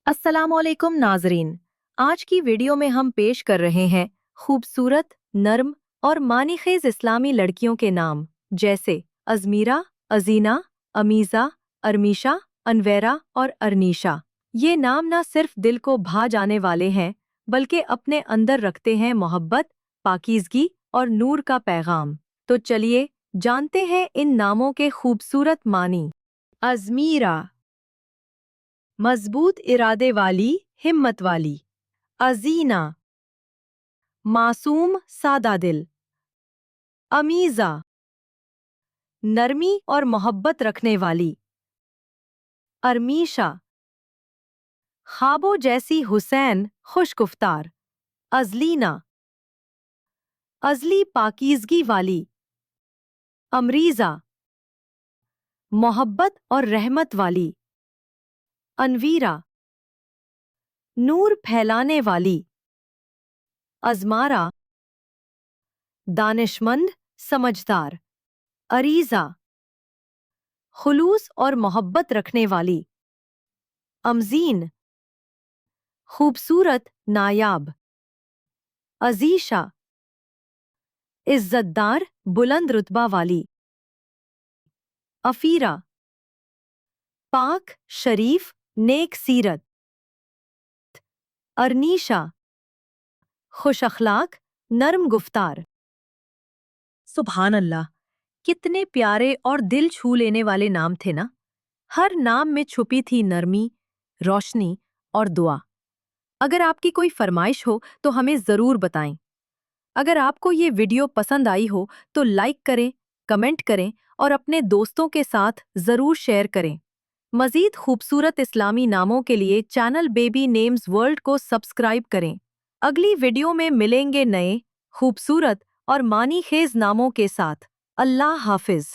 अस्सलामुअलैकुम नाजरीन। आज की वीडियो में हम पेश कर रहे हैं खूबसूरत, नर्म और मानीखेज इस्लामी लड़कियों के नाम, जैसे अज़मीरा, अजीना, अमीज़ा, अरमीशा, अनवेरा और अरनीशा। ये नाम न सिर्फ दिल को भा जाने वाले हैं, बल्कि अपने अंदर रखते हैं मोहब्बत, पाकीज़गी और नूर का पैगाम। तो चलिए जानते हैं इन नामों के खूबसूरत मानी। अज़मीरा, मजबूत इरादे वाली, हिम्मत वाली। अजीना, मासूम सादा दिल। अमीज़ा, नरमी और मोहब्बत रखने वाली। अरमीशा, ख्वाबों जैसी हुसैन, खुशगुफ्तार। अजलीना, अजली पाकीज़गी वाली। अमरीज़ा, मोहब्बत और रहमत वाली। अनवीरा, नूर फैलाने वाली। अज़मारा, दानिशमंद, समझदार। अरीज़ा, खुलूस और मोहब्बत रखने वाली। अमजीन, खूबसूरत, नायाब। अजीशा, इज्जतदार, बुलंद रुतबा वाली। अफीरा, पाक, शरीफ, नेक सीरत। अरनीशा, खुश अखलाक, नर्म गुफ्तार। सुभान अल्लाह, कितने प्यारे और दिल छू लेने वाले नाम थे ना। हर नाम में छुपी थी नरमी, रोशनी और दुआ। अगर आपकी कोई फरमाइश हो तो हमें ज़रूर बताएं। अगर आपको ये वीडियो पसंद आई हो तो लाइक करें, कमेंट करें और अपने दोस्तों के साथ ज़रूर शेयर करें। मज़ीद खूबसूरत इस्लामी नामों के लिए चैनल बेबी नेम्स वर्ल्ड को सब्सक्राइब करें। अगली वीडियो में मिलेंगे नए, खूबसूरत और मानी खेज नामों के साथ। अल्लाह हाफिज।